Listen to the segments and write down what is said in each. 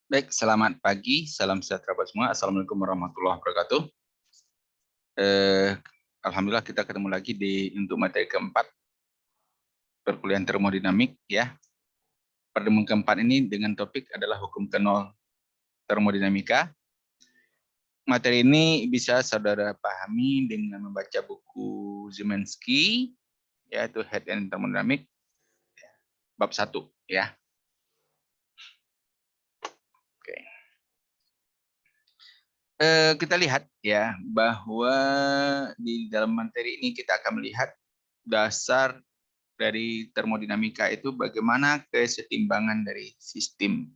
Baik, selamat pagi, salam sejahtera buat semua. Assalamualaikum warahmatullahi wabarakatuh. Eh, Alhamdulillah kita ketemu lagi untuk materi keempat perkuliahan termodinamik ya. Pertemuan keempat ini dengan topik adalah hukum ke-0 termodinamika. Materi ini bisa saudara pahami dengan membaca buku Zimensky, yaitu Head and Thermodynamics bab 1 ya. Oke. Kita lihat ya bahwa di dalam materi ini kita akan melihat dasar dari termodinamika itu bagaimana kesetimbangan dari sistem.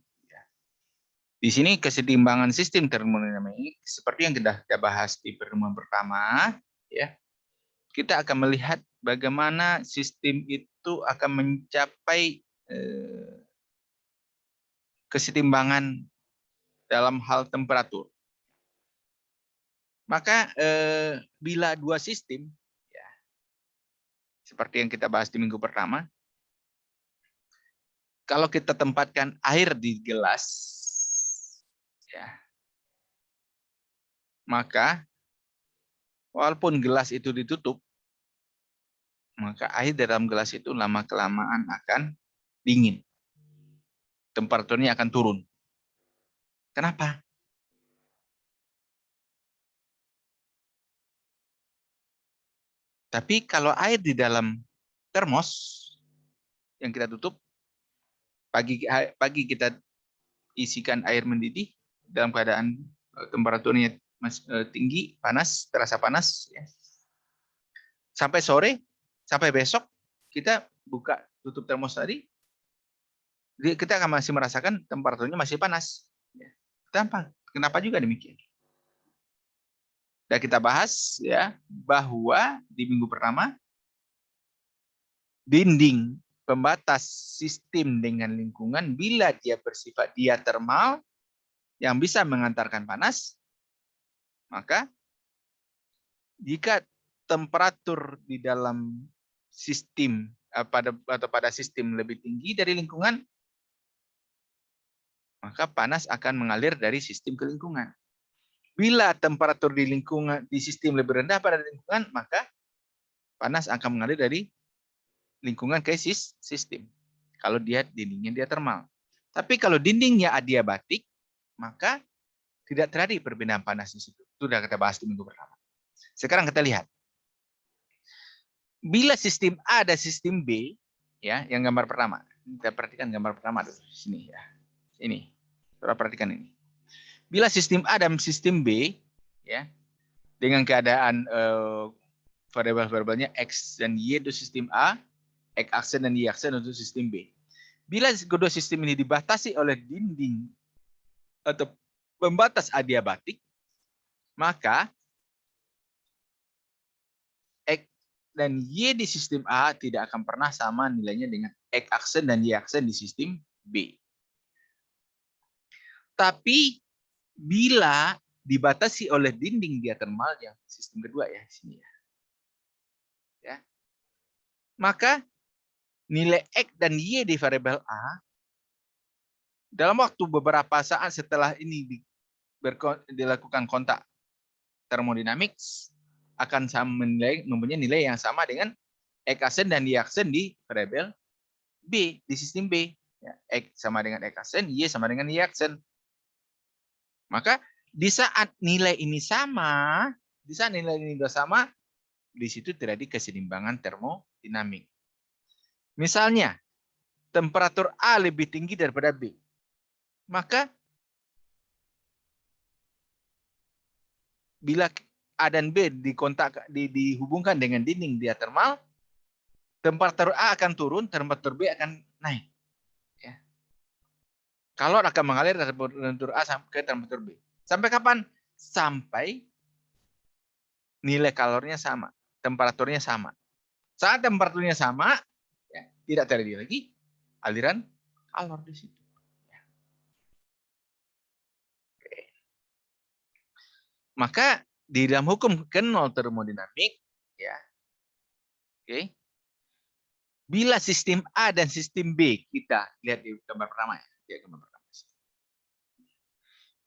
Di sini kesetimbangan sistem termodinamik seperti yang kita bahas di pertemuan pertama, ya. Kita akan melihat bagaimana sistem itu akan mencapai kesetimbangan dalam hal temperatur. Maka bila dua sistem, ya, seperti yang kita bahas di minggu pertama, kalau kita tempatkan air di gelas, ya, maka walaupun gelas itu ditutup, maka air dalam gelas itu lama-kelamaan akan dingin. Temperaturnya akan turun. Kenapa? Tapi kalau air di dalam termos yang kita tutup, pagi kita isikan air mendidih dalam keadaan temperaturnya tinggi, panas, terasa panas, ya. Sampai sore, sampai besok kita buka tutup termos tadi, kita akan masih merasakan temperaturnya masih panas. Kenapa juga demikian? Dan kita bahas ya bahwa di minggu pertama dinding pembatas sistem dengan lingkungan bila dia bersifat diatermal yang bisa mengantarkan panas, maka jika temperatur di dalam sistem pada sistem lebih tinggi dari lingkungan, maka panas akan mengalir dari sistem ke lingkungan. Bila temperatur di lingkungan di sistem lebih rendah pada lingkungan, maka panas akan mengalir dari lingkungan ke sistem. Kalau dia dindingnya dia termal. Tapi kalau dindingnya adiabatik, maka tidak terjadi perbedaan panas di situ. Itu sudah kita bahas di minggu pertama. Sekarang kita lihat. Bila sistem A dan sistem B, ya, yang gambar pertama. Kita perhatikan gambar pertama di sini ya. Ini. Coba perhatikan ini. Bila sistem A dan sistem B, ya, dengan keadaan variabel-variabelnya X dan Y untuk sistem A, X aksen dan Y aksen untuk sistem B. Bila kedua sistem ini dibatasi oleh dinding atau pembatas adiabatik, maka X dan Y di sistem A tidak akan pernah sama nilainya dengan X aksen dan Y aksen di sistem B. Tapi bila dibatasi oleh dinding diatermal yang sistem kedua ya sini ya. Maka nilai X dan Y di variabel A dalam waktu beberapa saat setelah ini dilakukan kontak termodinamik akan mempunyai nilai yang sama dengan X aksen dan Y aksen di variabel B di sistem B. Ya, X sama dengan X aksen, Y sama dengan Y aksen. Maka di saat nilai ini sama, di situ terjadi keseimbangan termodinamik. Misalnya, temperatur A lebih tinggi daripada B. Maka bila A dan B dihubungkan dengan dinding diatermal, temperatur A akan turun, temperatur B akan naik. Ya. Kalor akan mengalir dari temperatur A ke temperatur B. Sampai kapan? Sampai nilai kalornya sama, temperaturnya sama. Saat temperaturnya sama, ya, tidak terjadi lagi aliran kalor di situ. Ya. Oke. Maka di dalam hukum ke-0 termodinamik, ya, oke, bila sistem A dan sistem B kita lihat di gambar pertama ya, gambar pertama.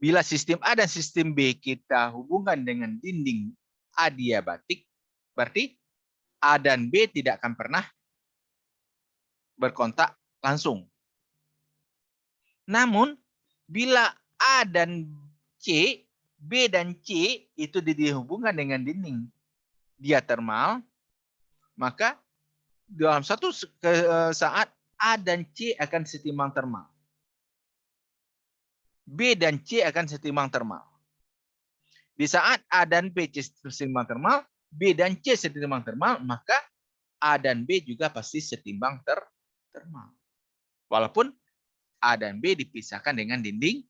Bila sistem A dan sistem B kita hubungkan dengan dinding adiabatik, berarti A dan B tidak akan pernah berkontak langsung. Namun, bila A dan C, B dan C itu dihubungkan dengan dinding diatermal, maka dalam satu saat A dan C akan setimbang termal. B dan C akan setimbang termal. Di saat A dan B setimbang termal, B dan C setimbang termal, maka A dan B juga pasti setimbang termal. Walaupun A dan B dipisahkan dengan dinding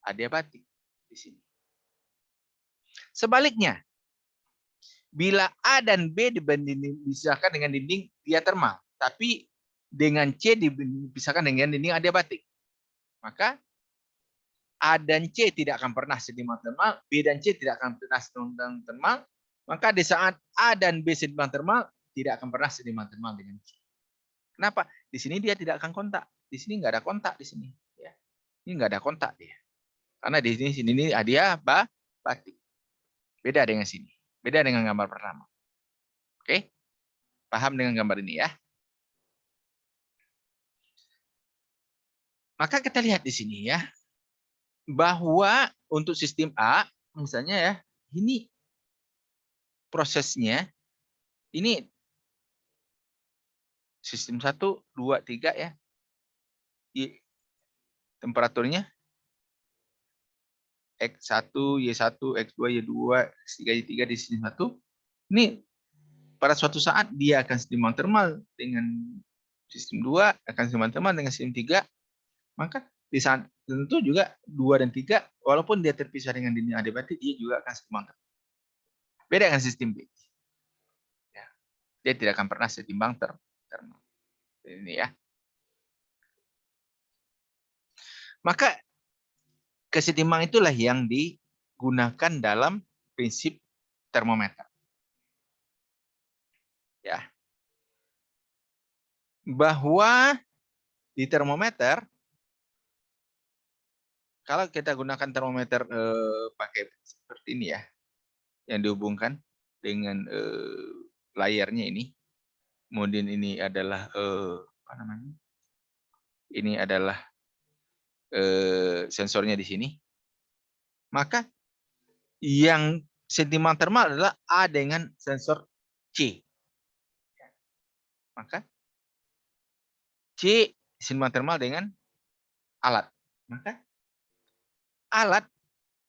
adiabatik di sini. Sebaliknya, bila A dan B dipisahkan dengan dinding diatermal, tapi dengan C dipisahkan dengan dinding adiabatik, maka A dan C tidak akan pernah setimbang termal, B dan C tidak akan pernah setimbang termal, maka di saat A dan B setimbang termal, tidak akan pernah setimbang termal dengan C. Kenapa? Di sini dia tidak akan kontak. Di sini nggak ada kontak di sini. Ya. Ini nggak ada kontak dia. Karena di sini adiabatik. Beda dengan sini. Beda dengan gambar pertama. Oke? Paham dengan gambar ini ya? Maka kita lihat di sini ya. Bahwa untuk sistem A, misalnya ya, ini prosesnya, ini sistem 1, 2, 3 ya. Temperaturnya X1, Y1, X2, Y2, X3, Y3 di sistem 1. Ini pada suatu saat dia akan setimbang termal dengan sistem 2, akan setimbang termal dengan sistem 3. Maka di saat tentu juga 2 dan 3, walaupun dia terpisah dengan dinding adiabatik, dia juga akan setimbang termal. Beda dengan sistem B. Ya. Dia tidak akan pernah setimbang termal. Ini ya. Maka kesetimbangan itulah yang digunakan dalam prinsip termometer. Ya. Bahwa di termometer, kalau kita gunakan termometer pakai seperti ini ya, yang dihubungkan dengan layarnya ini, kemudian ini adalah apa namanya? Ini adalah sensornya di sini. Maka yang sentimen termal adalah A dengan sensor C. Maka C sentimen termal dengan alat. Maka alat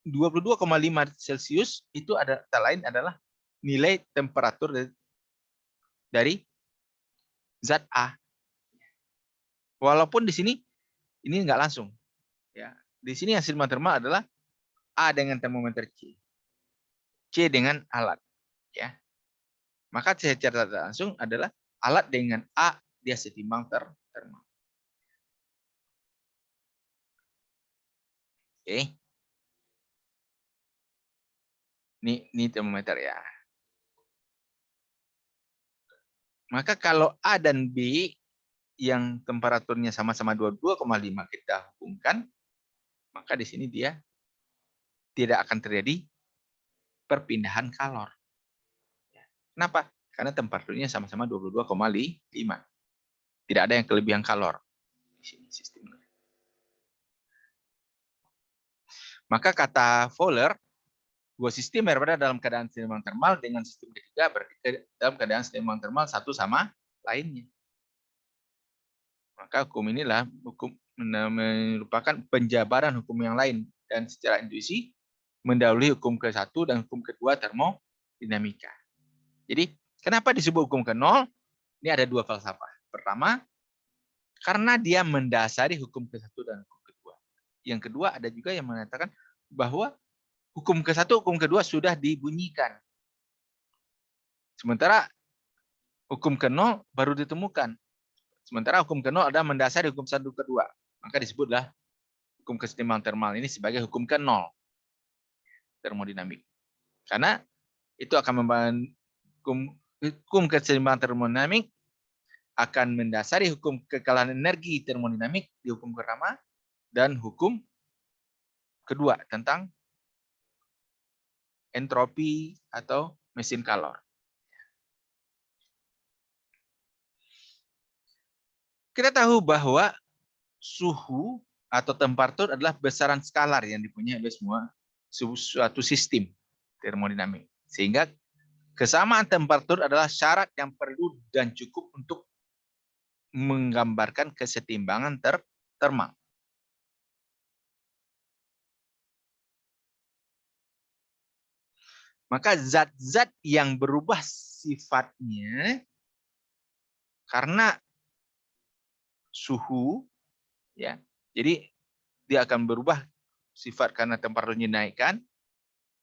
22,5 Celcius itu ada tak lain adalah nilai temperatur dari zat A. Walaupun di sini ini enggak langsung. Ya, di sini yang sentimen termal adalah A dengan termometer C. C dengan alat. Ya. Maka secara langsung adalah alat dengan A dia setimbang termal. Oke. Ini termometer ya. Maka kalau A dan B yang temperaturnya sama-sama 22,5 kita hubungkan, maka di sini dia tidak akan terjadi perpindahan kalor. Kenapa? Karena temperaturnya sama-sama 22,5. Tidak ada yang kelebihan kalor di sini sistemnya. Maka kata Fowler, dua sistem berada dalam keadaan seimbang termal dengan sistem ketiga berarti dalam keadaan seimbang termal satu sama lainnya. Maka hukum inilah hukum merupakan penjabaran hukum yang lain dan secara intuisi mendahului hukum ke-1 dan hukum kedua termodinamika. Jadi kenapa disebut hukum ke-0? Ini ada dua falsafah. Pertama, karena dia mendasari hukum ke-1 dan hukum kedua. Yang kedua ada juga yang mengatakan bahwa hukum ke-1, hukum kedua sudah dibunyikan. Sementara hukum ke-0 baru ditemukan. Sementara hukum ke-0 adalah mendasari hukum 1 kedua. Maka disebutlah hukum kesetimbangan termal ini sebagai hukum ke-0 termodinamik. Karena itu akan membantu hukum kesetimbangan termodinamik akan mendasari hukum kekalahan energi termodinamik di hukum pertama dan hukum kedua tentang entropi atau mesin kalor. Kita tahu bahwa suhu atau temperatur adalah besaran skalar yang dipunyai oleh semua suatu sistem termodinamik. Sehingga kesamaan temperatur adalah syarat yang perlu dan cukup untuk menggambarkan kesetimbangan termal. Maka zat-zat yang berubah sifatnya karena suhu, ya, jadi dia akan berubah sifat karena temperaturnya dinaikkan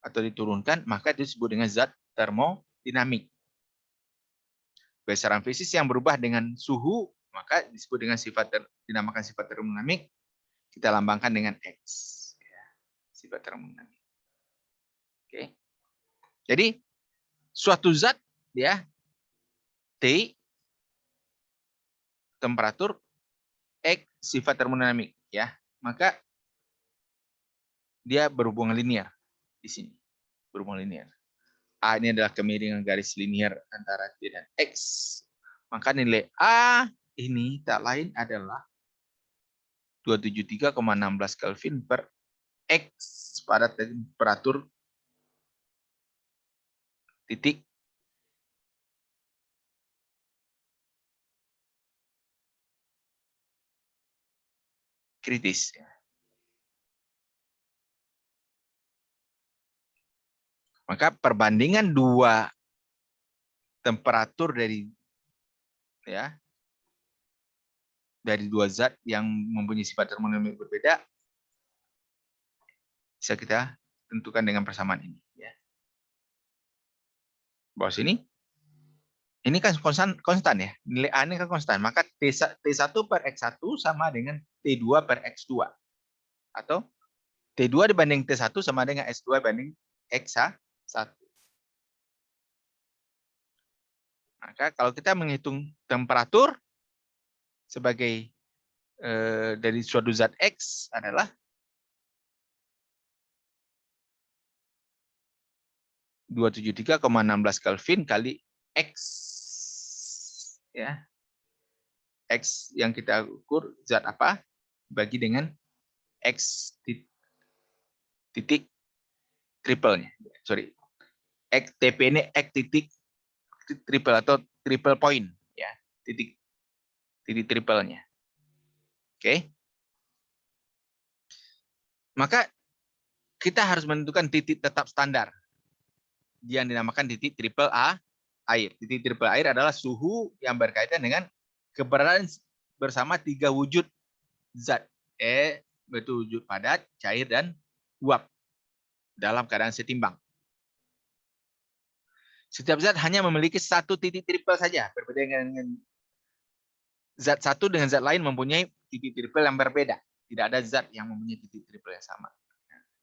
atau diturunkan, maka disebut dengan zat termodinamik. Besaran fisis yang berubah dengan suhu, maka disebut dengan dinamakan sifat termodinamik. Kita lambangkan dengan X, ya, sifat termodinamik. Oke. Jadi suatu zat, ya, T, temperatur, X, sifat termodinamik, ya, maka dia berhubungan linear di sini, berhubungan linear. A ini adalah kemiringan garis linear antara T dan X. Maka nilai A ini tak lain adalah 273,16 Kelvin per X pada temperatur titik kritis. Maka perbandingan dua temperatur dari dua zat yang mempunyai sifat termodinamik berbeda bisa kita tentukan dengan persamaan ini. Ya. Bawah sini, ini kan konstan ya, nilai A ini kan konstan. Maka T1 per X1 sama dengan T2 per X2. Atau T2 dibanding T1 sama dengan S2 banding X1. Maka kalau kita menghitung temperatur sebagai dari suatu zat X adalah 273,16 Kelvin kali X, ya. X yang kita ukur zat apa bagi dengan X titik triple-nya. Sorry. X TP ini X titik triple atau triple point, ya. Titik triple-nya. Oke. Maka kita harus menentukan titik tetap standar yang dinamakan titik triple A air. Titik triple air adalah suhu yang berkaitan dengan keberadaan bersama tiga wujud zat, betul wujud padat, cair, dan uap dalam keadaan setimbang. Setiap zat hanya memiliki satu titik triple saja, berbeda dengan zat satu dengan zat lain mempunyai titik triple yang berbeda. Tidak ada zat yang mempunyai titik triple yang sama.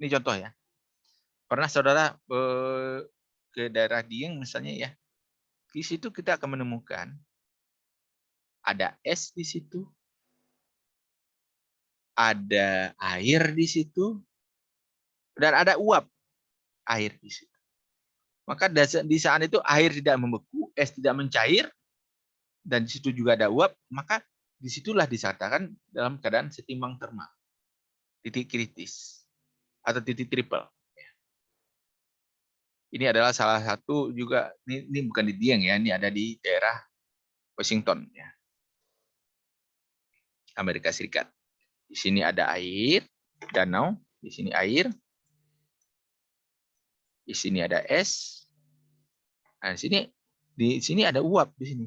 Ini contoh ya. Pernah saudara ke daerah Dieng misalnya ya, di situ kita akan menemukan ada es di situ, ada air di situ, dan ada uap air di situ. Maka di saat itu air tidak membeku, es tidak mencair, dan di situ juga ada uap, maka disitulah disatakan dalam keadaan setimbang termal, titik kritis atau titik triple. Ini adalah salah satu juga, ini bukan di Dieng ya, ini ada di daerah Washington ya, Amerika Serikat. Di sini ada air, danau, di sini air, di sini ada es, nah di sini ada uap di sini,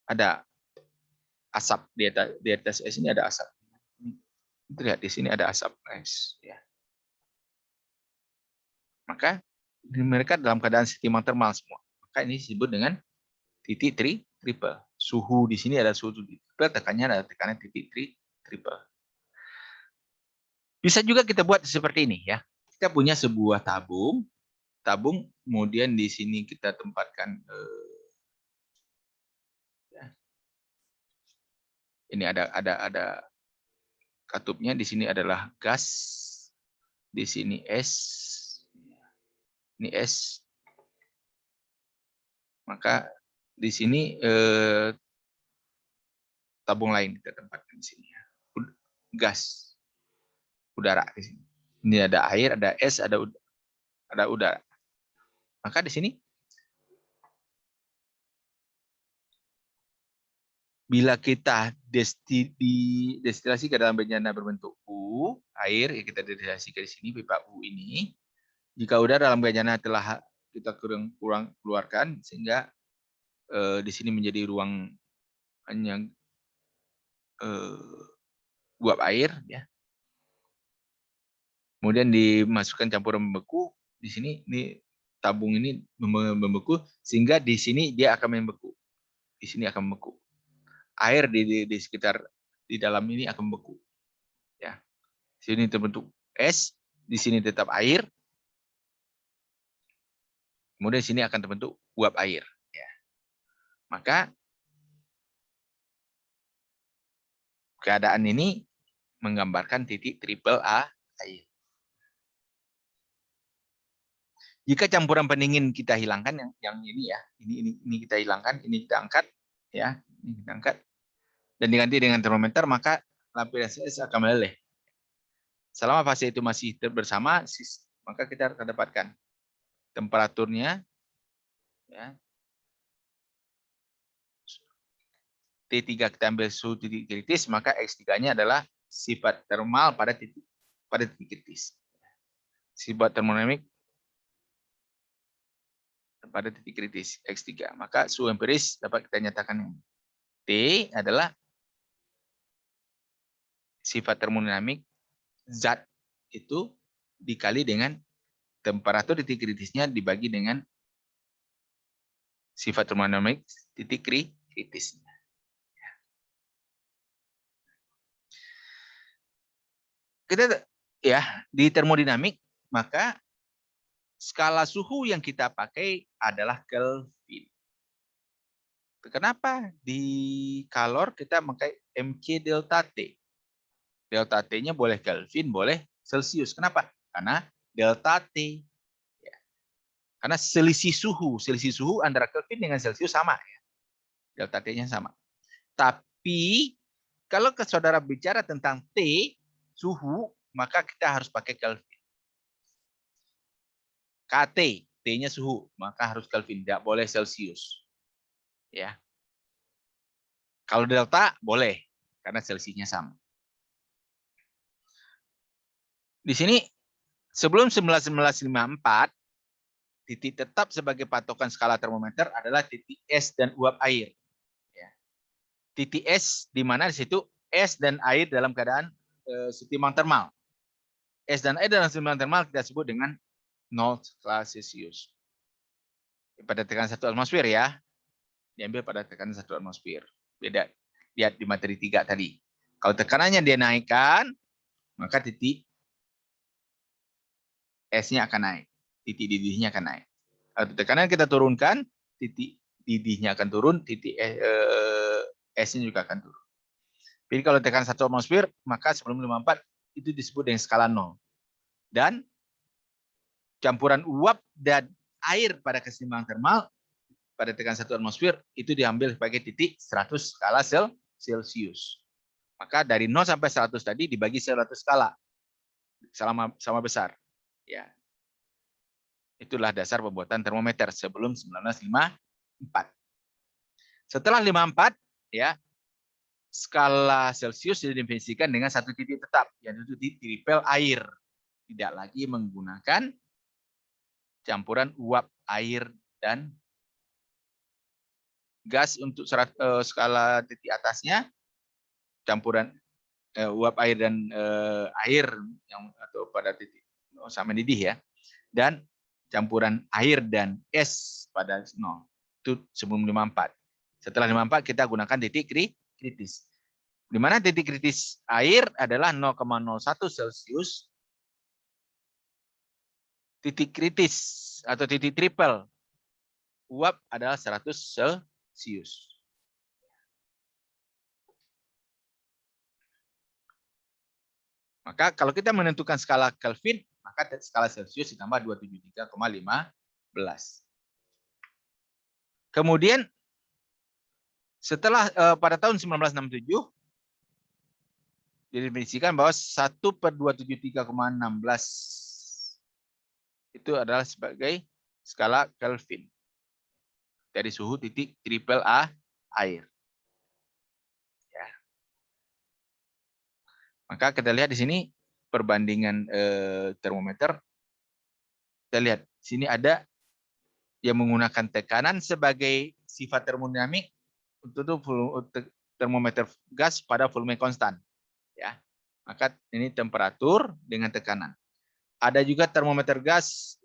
ada asap di atas es ini ada asap. Lihat di sini ada asap es, ya. Maka mereka dalam keadaan setimbang termal semua. Maka ini disebut dengan titik triple. Suhu di sini ada suhu triple, tekanannya ada tekanan titik triple. Bisa juga kita buat seperti ini ya. Kita punya sebuah tabung, kemudian di sini kita tempatkan ini ada Katupnya di sini adalah gas, di sini es, ini es. Maka di sini tabung lain kita tempatkan di sini. Gas, udara di sini. Ini ada air, ada es, ada udara. Maka di sini bila kita destilasi ke dalam bejana berbentuk U, air yang kita destilasi ke sini, pipa U ini, jika udara dalam bejana telah kita kurang keluarkan, sehingga di sini menjadi ruang hanya uap air, ya. Kemudian dimasukkan campuran membeku, di sini ini tabung ini membeku, sehingga di sini dia akan membeku, di sini akan membeku. Air di sekitar di dalam ini akan membeku. Ya, sini terbentuk es, di sini tetap air, kemudian di sini akan terbentuk uap air. Ya. Maka keadaan ini menggambarkan titik triple A air. Jika campuran pendingin kita hilangkan, yang ini ya, ini kita hilangkan, ini kita angkat, ya, ini kita angkat, dan diganti dengan termometer, maka lapisan es akan meleleh. Selama fase itu masih bersama, maka kita akan dapatkan temperaturnya, ya, T3 kita ambil suhu titik kritis, maka X3-nya adalah sifat termal pada titik kritis. Sifat termodinamik pada titik kritis X3. Maka suhu empiris dapat kita nyatakan T adalah sifat termodinamik zat itu dikali dengan temperatur titik kritisnya dibagi dengan sifat termodinamik titik kritisnya. Kita ya di termodinamik, maka skala suhu yang kita pakai adalah Kelvin. Kenapa di kalor kita pakai MC delta T? Delta T-nya boleh Kelvin, boleh Celsius. Kenapa? Karena delta T. Ya. Karena selisih suhu antara Kelvin dengan Celsius sama. Ya. Delta T-nya sama. Tapi kalau saudara bicara tentang T, suhu, maka kita harus pakai Kelvin. KT, T-nya suhu, maka harus Kelvin, tidak boleh Celsius. Ya. Kalau delta boleh, karena selisihnya sama. Di sini sebelum 1954, titik tetap sebagai patokan skala termometer adalah titik es dan uap air. Ya. Titik es di mana di situ es dan air dalam keadaan setimbang termal. Es dan air dalam setimbang termal kita sebut dengan 0 Celsius. Pada tekanan 1 atmosfer ya. Diambil pada tekanan 1 atmosfer. Beda. Lihat di materi 3 tadi. Kalau tekanannya dia naikkan, maka titik S-nya akan naik. Titik didihnya akan naik. Kalau tekanan kita turunkan, titik didihnya akan turun, titik S-nya juga akan turun. Jadi kalau tekanan 1 atmosfer, maka sebelum 54 itu disebut dengan skala 0. Dan campuran uap dan air pada keseimbangan termal pada tekanan 1 atmosfer itu diambil sebagai titik 100 skala Celsius. Maka dari 0 sampai 100 tadi dibagi 100 skala. Sama besar. Ya. Itulah dasar pembuatan termometer sebelum 1954. Setelah 54, ya, skala Celsius didefinisikan dengan satu titik tetap, yaitu titik triple air. Tidak lagi menggunakan campuran uap, air, dan gas untuk skala titik atasnya, campuran uap, air, dan air yang atau pada titik sama mendidih ya, dan campuran air dan es pada 0. Itu sebelum 54. Setelah 54 kita gunakan titik kritis. Di mana titik kritis air adalah 0,01 Celsius. Titik kritis atau titik triple uap adalah 100 Celsius. Maka kalau kita menentukan skala Kelvin, maka skala Celsius ditambah 273,15. Kemudian setelah pada tahun 1967 didefinisikan bahwa 1/273,16 itu adalah sebagai skala Kelvin dari suhu titik triple A air. Ya. Maka kita lihat di sini perbandingan termometer. Kita lihat sini ada yang menggunakan tekanan sebagai sifat termodinamik untuk termometer gas pada volume konstan. Ya, maka ini temperatur dengan tekanan. Ada juga termometer gas,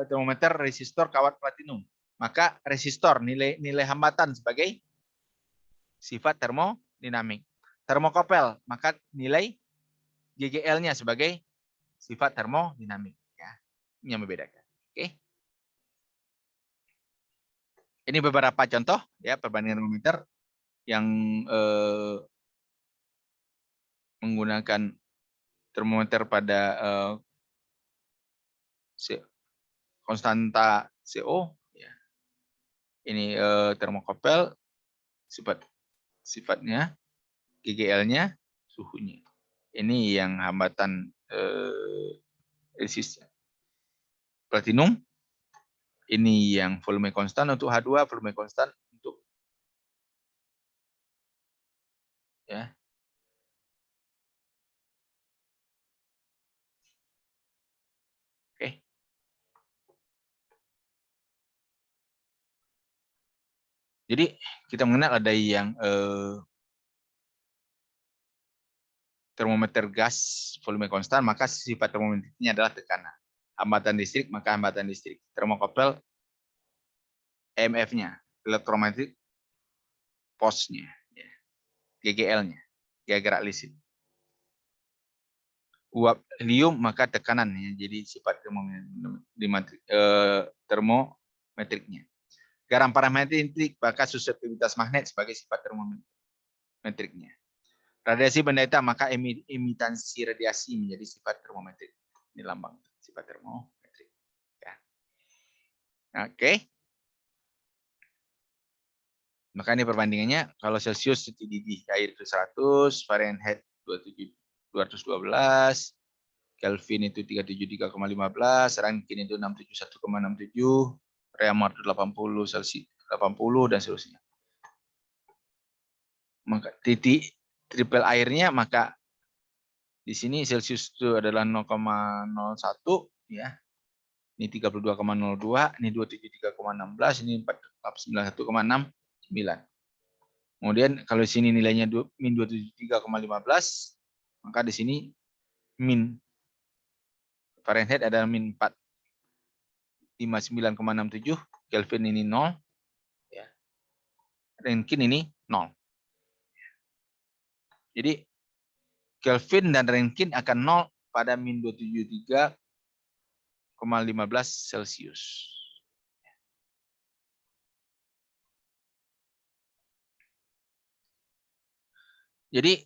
termometer resistor kawat platinum. Maka resistor nilai hambatan sebagai sifat termodinamik. Termokopel, maka nilai GGL-nya sebagai sifat termodinamik. Ya, ini yang membedakan. Oke. Ini beberapa contoh ya perbandingan termometer yang menggunakan termometer pada konstanta CO. Ya. Ini termokopel sifatnya, GGL-nya, suhunya. Ini yang hambatan resisten platinum. Ini yang volume konstan untuk H2, volume konstan untuk ya. Oke. Jadi kita mengenal ada yang termometer gas volume konstan, maka sifat termometernya adalah tekanan. Hambatan listrik, maka hambatan listrik. Termokopel EMF-nya, elektromagnetik pulse-nya, ya. GGL-nya, gaya gerak listrik. Uap helium maka tekanan, ya. Jadi sifat termometriknya. Garam parametrik maka suseptibilitas magnet sebagai sifat termometriknya. Radiasi benda hitam maka emitansi radiasi menjadi sifat termometrik. Ini lambang sifat termometrik. Ya. Oke. Maka ini perbandingannya, kalau Celsius didih air itu 100, Fahrenheit 212, Kelvin itu 373,15, Rankine itu 671,67, Reaumur 80 Celsius 80 dan seterusnya. Maka titik triple airnya maka di sini Celsius itu adalah 0,01 ya. Ini 32,02, ini 273,16, ini 491,69. Kemudian kalau di sini nilainya min 273,15, maka di sini min Fahrenheit adalah min 459,67, Kelvin ini 0, ya. Rankine ini 0. Jadi Kelvin dan Rankine akan 0 pada min 273,15 Celsius. Jadi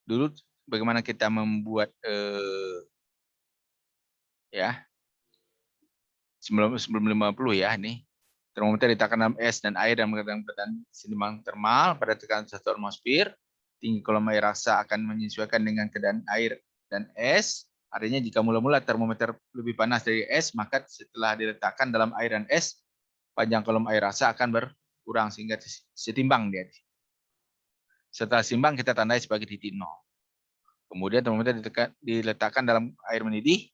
dulu bagaimana kita membuat ya sebelum 50 ya ini termometer di tekanan es dan air dan keadaan seimbang termal pada tekanan 1 atmosfer. Tinggi kolom air rasa akan menyesuaikan dengan keadaan air dan es. Artinya jika mula-mula termometer lebih panas dari es, maka setelah diletakkan dalam air dan es, panjang kolom air rasa akan berkurang sehingga setimbang dia. Setelah simbang kita tandai sebagai titik 0. Kemudian termometer diletakkan dalam air mendidih,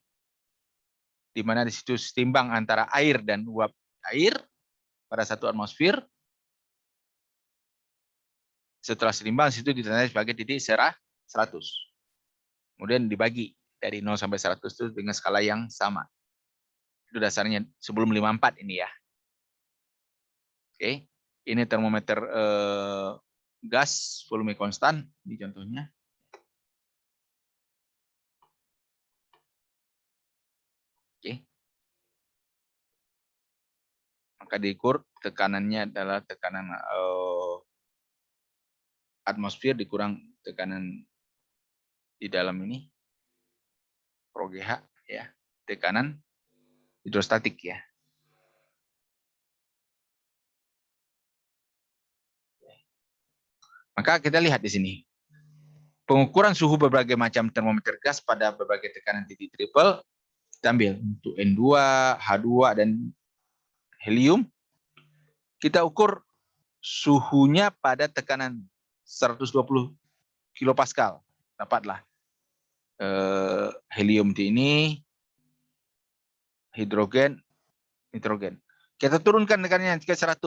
di mana di situ setimbang antara air dan uap air pada 1 atmosfer. Setelah setimbang, situ ditandai sebagai titik 100. Kemudian dibagi dari 0 sampai 100 itu dengan skala yang sama. Itu dasarnya sebelum 54 ini ya. Oke, ini termometer gas volume konstan, ini contohnya. Oke. Maka diukur tekanannya adalah tekanan atmosfer dikurang tekanan di dalam ini Pro GH ya, tekanan hidrostatik ya. Maka kita lihat di sini. Pengukuran suhu berbagai macam termometer gas pada berbagai tekanan titik triple kita ambil untuk N2, H2 dan helium. Kita ukur suhunya pada tekanan 120 kilopascal. Dapatlah helium di ini, hidrogen, nitrogen. Kita turunkan tekanannya ke 100.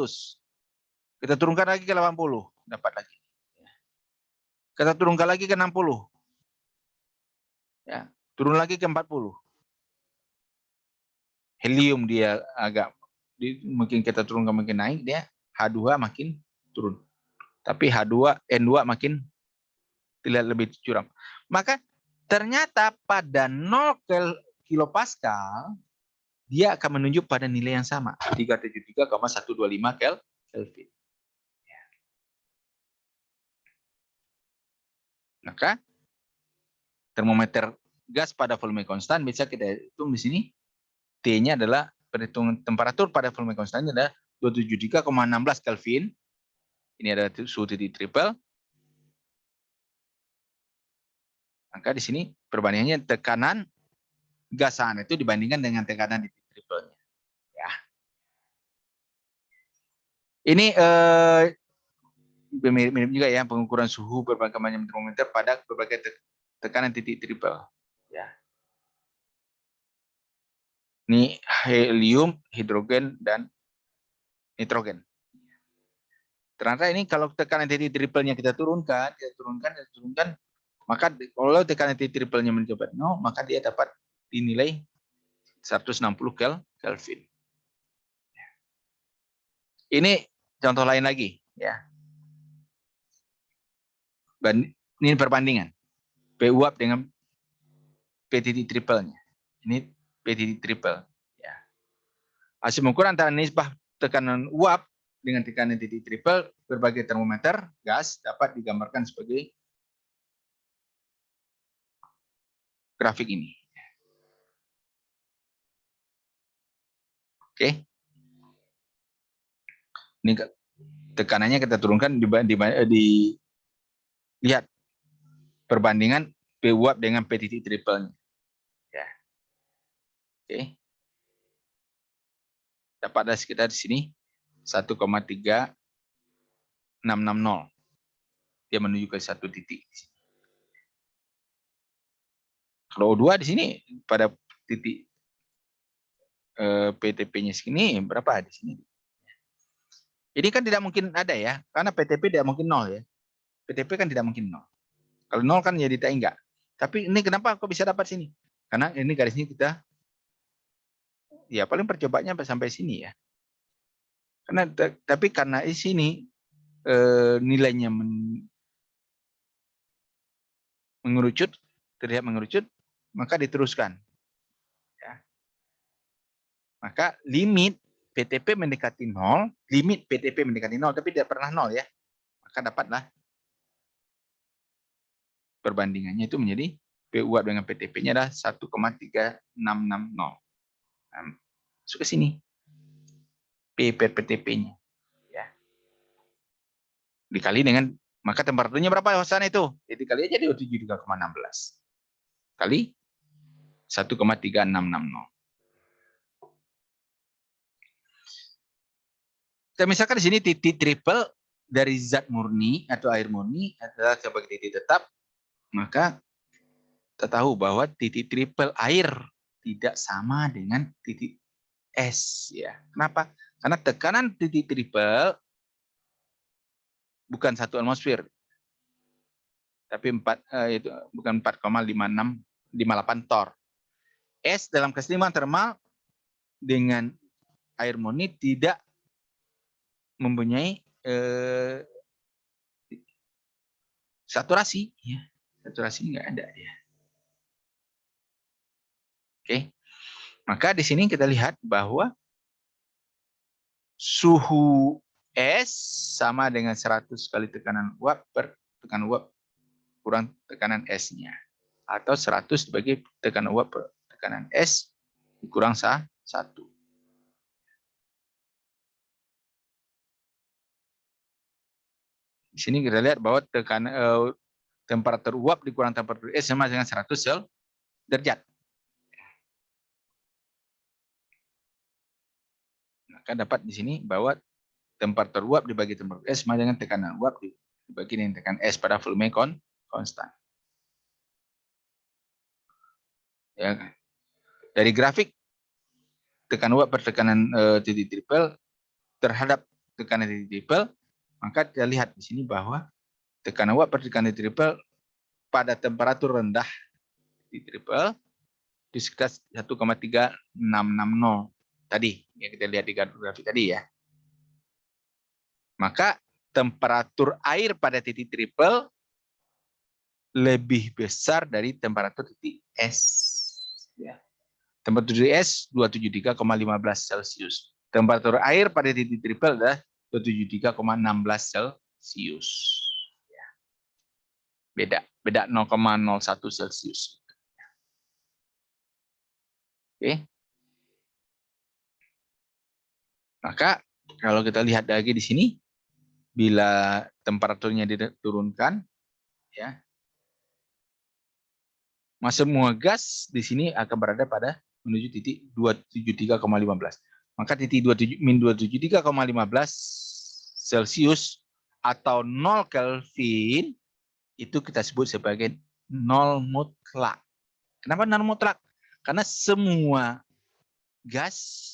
Kita turunkan lagi ke 80, dapat lagi. Kita turunkan lagi ke 60. Ya, turun lagi ke 40. Helium dia agak mungkin kita turunkan makin naik, dia H2 makin turun. Tapi H2 N2 makin terlihat lebih curam. Maka ternyata pada 0 kilopascal dia akan menunjuk pada nilai yang sama, 373,125 Kelvin. Maka termometer gas pada volume konstan bisa kita hitung di sini. T-nya adalah perhitungan temperatur pada volume konstan adalah 273,16 Kelvin. Ini adalah suhu titik triple. Maka di sini perbandingannya tekanan gasan itu dibandingkan dengan tekanan titik triple-nya. Ya. Ini mirip-mirip juga ya pengukuran suhu berbagai macam termometer pada berbagai tekanan titik triple. Ya. Ini helium, hidrogen, dan nitrogen. Ternyata ini kalau tekanan titik triple-nya kita turunkan, maka kalau tekanan titik triple-nya mencapai 0, maka dia dapat dinilai 160 Kelvin. Ini contoh lain lagi, ya. Ini perbandingan P uap dengan P titik triple-nya. Ini P titik triple. Ya. Hasil pengukuran antara nisbah tekanan uap dengan tekanan titik triple berbagai termometer gas dapat digambarkan sebagai grafik ini. Oke. Ini tekanannya kita turunkan lihat perbandingan P uap dengan P titik triple-nya. Ya. Oke. Dapat ada sekitar di sini 1,3660. Dia menuju ke satu titik. Kalau O2 di sini pada titik PTP-nya segini berapa di sini? Ini kan tidak mungkin ada ya, karena PTP tidak mungkin 0 ya. PTP kan tidak mungkin 0. Kalau 0 kan jadi tak enggak. Tapi ini kenapa kok bisa dapat sini? Karena ini garisnya kita ya paling percobaannya sampai sini ya. Karena tapi karena di sini nilainya mengerucut, terlihat mengerucut, maka diteruskan. Ya. Maka limit PTP mendekati 0, limit PTP mendekati 0, tapi tidak pernah 0 ya. Maka dapatlah perbandingannya itu menjadi P uap dengan PTP-nya adalah 1,3660. Nah, masuk ke sini. P per PTP-nya. Ya. Dikali dengan, maka temperaturnya berapa sana itu? Ya, dikali aja 73,16. Kali 1,3660. Kita misalkan di sini titik triple dari zat murni atau air murni adalah sebagai titik tetap, maka kita tahu bahwa titik triple air tidak sama dengan titik es ya. Kenapa? Karena tekanan titik triple bukan 1 atmosfer, tapi itu bukan 4,5658 torr. Es dalam keseimbangan termal dengan air murni tidak mempunyai saturasi, ya. Saturasi nggak ada ya. Oke, maka di sini kita lihat bahwa suhu es sama dengan 100 kali tekanan uap per tekanan uap kurang tekanan S-nya. Atau 100 dibagi tekanan uap per tekanan S dikurang 1. Di sini kita lihat bahwa temperatur uap dikurang temperatur S sama dengan 100 derajat. Maka dapat di sini bahwa temperatur uap dibagi temperatur S sama dengan tekanan uap dibagi dengan tekanan S pada volume konstan. Ya, dari grafik tekanan uap per tekanan titik triple terhadap tekanan titik triple, maka kita lihat di sini bahwa tekanan uap per tekanan titik triple pada temperatur rendah titik triple di sekitar 1,3660 tadi yang kita lihat di grafik tadi ya. Maka temperatur air pada titik triple lebih besar dari temperatur titik S. Ya. Temperatur titik S 273,15 Celcius. Temperatur air pada titik triple adalah 273,16 Celcius. Ya. Beda 0,01 Celcius. Oke. Maka kalau kita lihat lagi di sini, bila temperaturnya diturunkan, ya, semua gas di sini akan berada pada menuju titik 273,15. Maka titik 273,15 Celcius atau 0 Kelvin itu kita sebut sebagai nol mutlak. Kenapa nol mutlak? Karena semua gas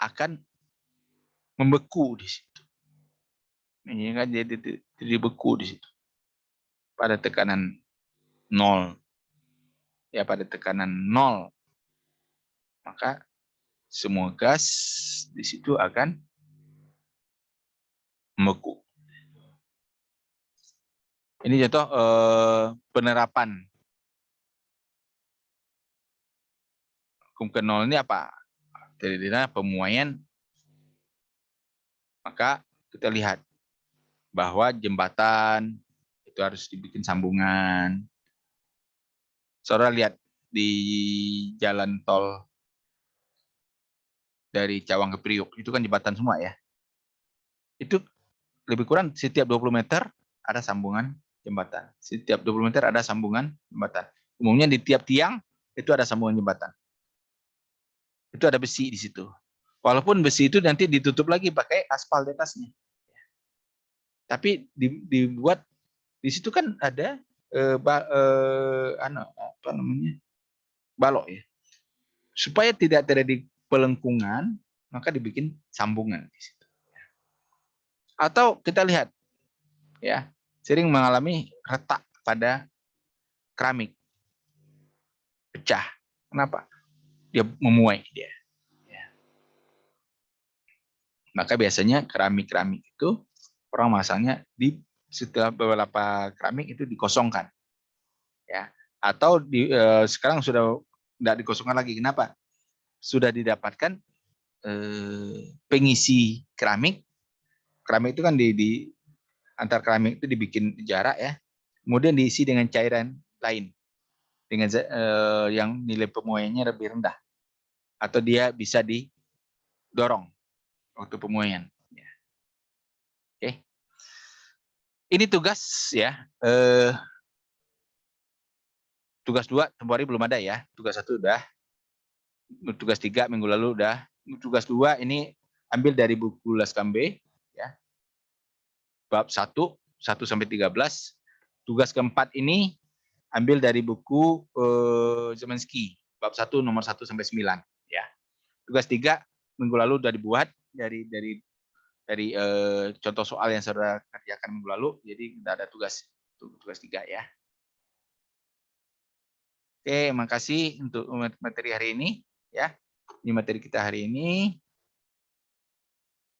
akan membeku di situ. Ini kan jadi beku di situ. Pada tekanan 0. Ya, pada tekanan 0. Maka semua gas di situ akan membeku. Ini contoh penerapan hukum ke 0 ini apa? Dari pemuaian. Maka kita lihat bahwa jembatan itu harus dibikin sambungan. Saudara lihat di jalan tol dari Cawang ke Priuk, itu kan jembatan semua ya. Itu lebih kurang setiap 20 meter ada sambungan jembatan. Setiap 20 meter ada sambungan jembatan. Umumnya di tiap tiang itu ada sambungan jembatan. Itu ada besi di situ. Walaupun besi itu nanti ditutup lagi pakai aspal di atasnya. Tapi dibuat di situ kan ada apa namanya, balok ya. Supaya tidak terjadi pelengkungan, maka dibikin sambungan di situ. Atau kita lihat ya, sering mengalami retak pada keramik, pecah. Kenapa? Dia memuai dia. Maka biasanya keramik-keramik itu orang masangnya di setelah beberapa keramik itu dikosongkan, ya. Atau sekarang sudah tidak dikosongkan lagi. Kenapa? Sudah didapatkan pengisi keramik. Keramik itu kan di antar keramik itu dibikin jarak ya. Kemudian diisi dengan cairan lain dengan yang nilai pemuaiannya lebih rendah, atau dia bisa didorong waktu pemuaian. Oke, ini tugas ya. Tugas 2 tempoh hari belum ada ya. Tugas 1 udah. Tugas 3 minggu lalu udah. Tugas 2 ini ambil dari buku Laskambe ya. Bab 1 sampai 13. Tugas keempat ini ambil dari buku Zemensky, bab 1 nomor 1 sampai 9 ya. Tugas 3 minggu lalu udah dibuat dari contoh soal yang saudara kerjakan minggu lalu, jadi udah ada tugas 3 ya. Oke, makasih untuk materi hari ini ya. Ini materi kita hari ini.